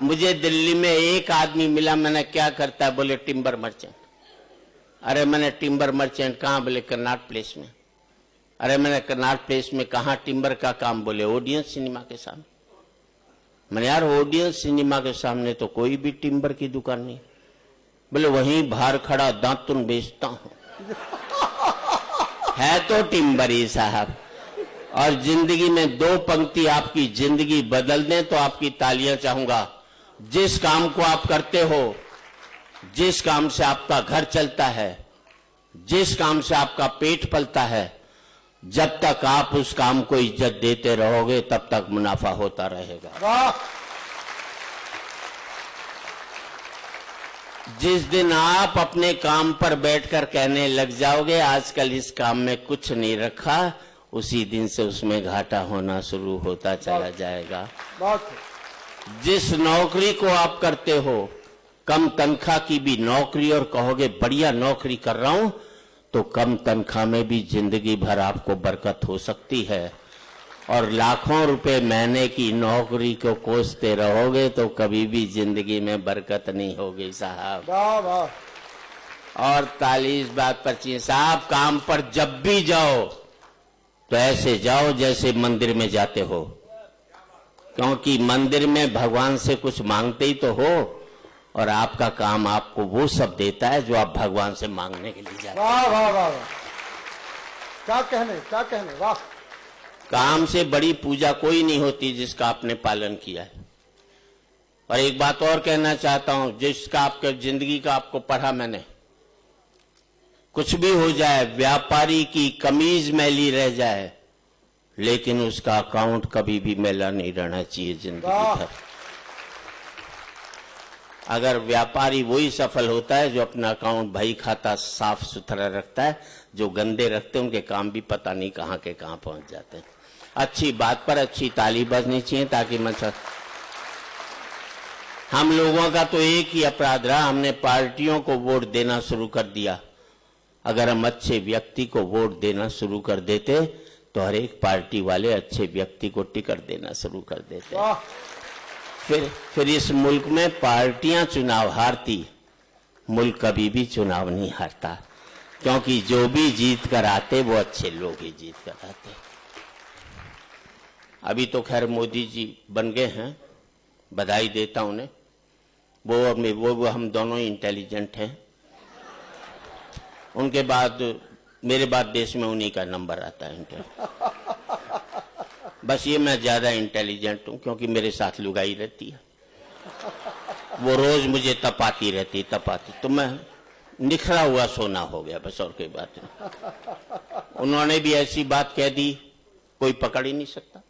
मुझे दिल्ली में एक आदमी मिला, मैंने क्या करता है, बोले टिम्बर मर्चेंट। अरे मैंने टिम्बर मर्चेंट कहाँ, बोले कर्नाट प्लेस में। अरे मैंने कर्नाट प्लेस में कहाँ टिम्बर का काम, बोले ऑडियंस सिनेमा के सामने। मैंने यार ऑडियंस सिनेमा के सामने तो कोई भी टिम्बर की दुकान नहीं। बोले वहीं बाहर खड़ा दातुन बेचता हूं। है तो टिम्बर ही साहब। और जिंदगी में दो पंक्ति आपकी जिंदगी बदल दें तो आपकी तालियां चाहूंगा। जिस काम को आप करते हो, जिस काम से आपका घर चलता है, जिस काम से आपका पेट पलता है, जब तक आप उस काम को इज्जत देते रहोगे तब तक मुनाफा होता रहेगा। जिस दिन आप अपने काम पर बैठकर कहने लग जाओगे आजकल इस काम में कुछ नहीं रखा, उसी दिन से उसमें घाटा होना शुरू होता चला जाएगा। जिस नौकरी को आप करते हो, कम तनख्वाह की भी नौकरी, और कहोगे बढ़िया नौकरी कर रहा हूं, तो कम तनख्वाह में भी जिंदगी भर आपको बरकत हो सकती है। और लाखों रुपए महीने की नौकरी को कोसते रहोगे तो कभी भी जिंदगी में बरकत नहीं होगी साहब। और ताली इस बात पर चाहिए साहब, काम पर जब भी जाओ तो ऐसे जाओ जैसे मंदिर में जाते हो, क्योंकि मंदिर में भगवान से कुछ मांगते ही तो हो, और आपका काम आपको वो सब देता है जो आप भगवान से मांगने के लिए जाते हैं। वाह वाह वाह, क्या कहने, क्या कहने, वाह। काम से बड़ी पूजा कोई नहीं होती जिसका आपने पालन किया है। और एक बात और कहना चाहता हूं, जिसका आपके जिंदगी का आपको पढ़ा मैंने, कुछ भी हो जाए, व्यापारी की कमीज मैली रह जाए लेकिन उसका अकाउंट कभी भी मैला नहीं रहना चाहिए जिंदगी भर। अगर व्यापारी वही सफल होता है जो अपना अकाउंट भाई खाता साफ सुथरा रखता है, जो गंदे रखते हैं उनके काम भी पता नहीं कहां के कहां पहुंच जाते हैं। अच्छी बात पर अच्छी ताली बजनी चाहिए ताकि हम लोगों का तो एक ही अपराध रहा, हमने पार्टियों को वोट देना शुरू कर दिया। अगर हम अच्छे व्यक्ति को वोट देना शुरू कर देते तो हर एक पार्टी वाले अच्छे व्यक्ति को टिकट देना शुरू कर देते। फिर इस मुल्क में पार्टियां चुनाव हारती, मुल्क कभी भी चुनाव नहीं हारता, क्योंकि जो भी जीत कर आते वो अच्छे लोग ही जीत कर आते। अभी तो खैर मोदी जी बन गए हैं, बधाई देता हूं उन्हें। वो हम दोनों ही इंटेलिजेंट हैं। उनके बाद मेरे बाद देश में उन्हीं का नंबर आता है। बस ये मैं ज्यादा इंटेलिजेंट हूं क्योंकि मेरे साथ लुगाई रहती है, वो रोज मुझे तपाती रहती, तो मैं निखरा हुआ सोना हो गया, बस और कोई बात नहीं। उन्होंने भी ऐसी बात कह दी कोई पकड़ ही नहीं सकता।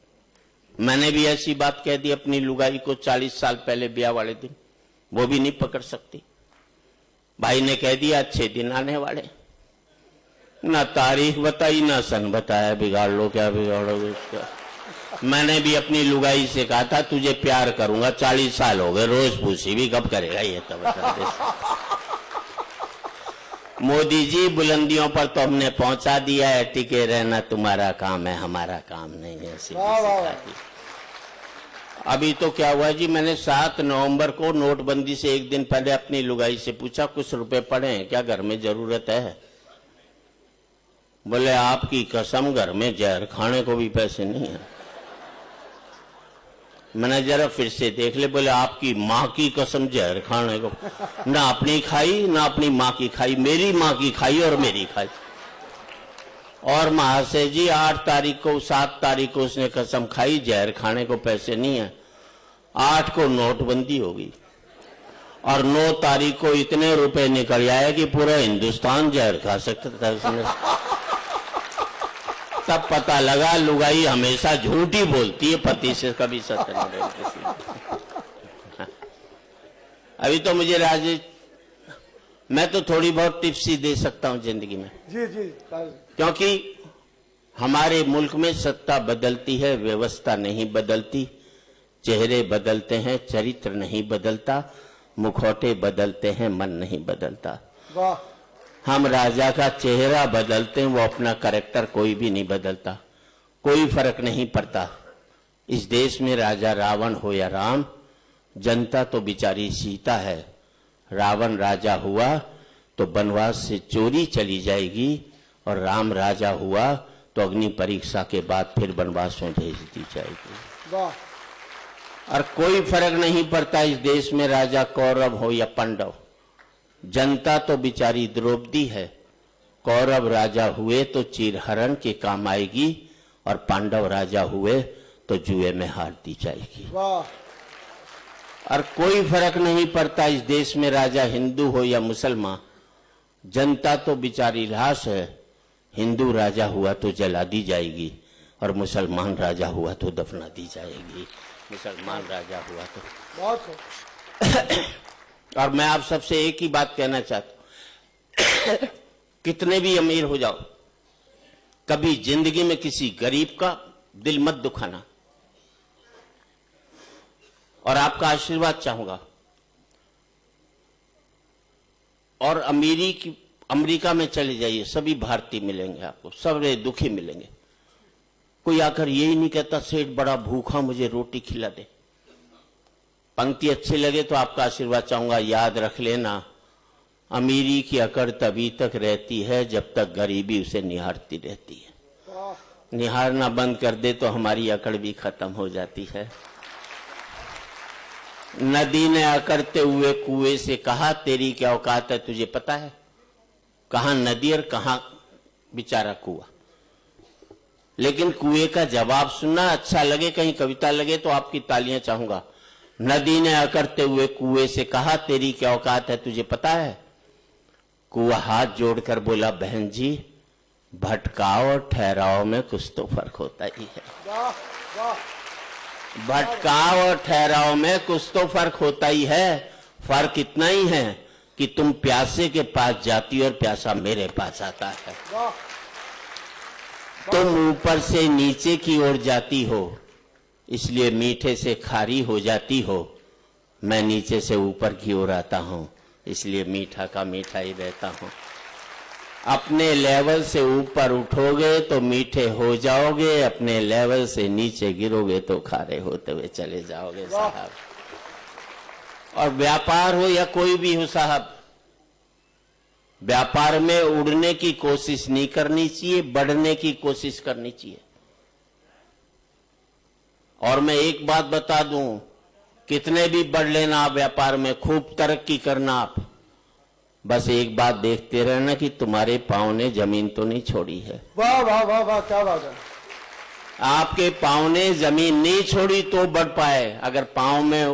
मैंने भी ऐसी बात कह दी अपनी लुगाई को 40 साल पहले ब्याह वाले दिन, वो भी नहीं पकड़ सकती। भाई ने कह दिया अच्छे दिन आने वाले, ना तारीख बताई ना सन बताया, बिगाड़ लो क्या बिगाड़ोगे उसका। मैंने भी अपनी लुगाई से कहा था तुझे प्यार करूंगा, 40 साल हो गए, रोज पूछी भी कब करेगा ये, तो बता दे। मोदी जी बुलंदियों पर तो हमने पहुंचा दिया है, टिके रहना तुम्हारा काम है, हमारा काम नहीं है। अभी तो क्या हुआ जी, मैंने 7 नवंबर को नोटबंदी से एक दिन पहले अपनी लुगाई से पूछा कुछ रुपए पड़े हैं क्या, घर में जरूरत है? बोले आपकी कसम घर में जहर खाने को भी पैसे नहीं है। मैंने जरा फिर से देख ले, बोले आपकी माँ की कसम जहर खाने को, ना अपनी खाई ना अपनी माँ की खाई, मेरी माँ की खाई और मेरी खाई। और महाशय जी 8 तारीख को 7 तारीख को उसने कसम खाई जहर खाने को पैसे नहीं है, 8 को नोटबंदी होगी और 9 तारीख को इतने रुपए निकल आए कि पूरा हिंदुस्तान जहर खा सकता था उसने। तब पता लगा लुगाई हमेशा झूठी बोलती है, पति से कभी सत्य नहीं बोलती। अभी तो मुझे राजेश, मैं तो थोड़ी बहुत टिप्स ही दे सकता हूं जिंदगी में। जी जी, क्योंकि हमारे मुल्क में सत्ता बदलती है, व्यवस्था नहीं बदलती। चेहरे बदलते हैं, चरित्र नहीं बदलता। मुखौटे बदलते हैं, मन नहीं बदलता। वाह। हम राजा का चेहरा बदलते हैं, वो अपना कैरेक्टर कोई भी नहीं बदलता। कोई फर्क नहीं पड़ता। इस देश में राजा रावण हो या राम, जनता तो बेचारी सीता है। रावण राजा हुआ तो वनवास से चोरी चली जाएगी, और राम राजा हुआ तो अग्नि परीक्षा के बाद फिर वनवास में भेज दी जाएगी। वाह। और कोई फर्क नहीं पड़ता इस देश में राजा कौरव हो या पांडव, जनता तो बेचारी द्रौपदी है। कौरव राजा हुए तो चीरहरण के काम आएगी, और पांडव राजा हुए तो जुए में हार दी जाएगी। वाह। और कोई फर्क नहीं पड़ता इस देश में राजा हिंदू हो या मुसलमान, जनता तो बेचारी लाश है। हिंदू राजा हुआ तो जला दी जाएगी, और मुसलमान राजा हुआ तो दफना दी जाएगी। मुसलमान राजा हुआ तो बहुत और मैं आप सबसे एक ही बात कहना चाहता हूं, कितने भी अमीर हो जाओ, कभी जिंदगी में किसी गरीब का दिल मत दुखाना, और आपका आशीर्वाद चाहूंगा। और अमेरिका में चले जाइए, सभी भारतीय मिलेंगे आपको, सब दुखी मिलेंगे। कोई आकर यही नहीं कहता सेठ बड़ा भूखा, मुझे रोटी खिला दे। पंक्ति अच्छी लगे तो आपका आशीर्वाद चाहूंगा। याद रख लेना, अमीरी की अकड़ तभी तक रहती है जब तक गरीबी उसे निहारती रहती है। निहारना बंद कर दे तो हमारी अकड़ भी खत्म हो जाती है। नदी ने अकड़ते हुए कुएं से कहा, तेरी क्या औकात है तुझे पता है? कहां नदी और कहां बेचारा कुआं। लेकिन कुएं का जवाब सुनना अच्छा लगे, कहीं कविता लगे तो आपकी तालियां चाहूंगा। नदी ने अकड़ते हुए कुएं से कहा, तेरी क्या औकात है तुझे पता है? कुआं हाथ जोड़कर बोला, बहन जी भटकाव और ठहराव में कुछ तो फर्क होता ही है। वाह वाह। भटकाव और ठहराव में कुछ तो फर्क होता ही है। फर्क इतना ही है कि तुम प्यासे के पास जाती और प्यासा मेरे पास आता है। वाह। तुम ऊपर से नीचे की ओर जाती हो, इसलिए मीठे से खारी हो जाती हो। मैं नीचे से ऊपर की ओर आता हूं, इसलिए मीठा का मीठा ही रहता हूं। अपने लेवल से ऊपर उठोगे तो मीठे हो जाओगे, अपने लेवल से नीचे गिरोगे तो खारे होते हुए चले जाओगे साहब। और व्यापार हो या कोई भी हो साहब, व्यापार में उड़ने की कोशिश नहीं करनी चाहिए, बढ़ने की कोशिश करनी चाहिए। और मैं एक बात बता दूं, कितने भी बढ़ लेना आप व्यापार में, खूब तरक्की करना आप, बस एक बात देखते रहना कि तुम्हारे पांव ने जमीन तो नहीं छोड़ी है। वाह वाह वाह वाह, क्या बात है। आपके पांव ने जमीन नहीं छोड़ी तो बढ़ पाए। अगर पांव में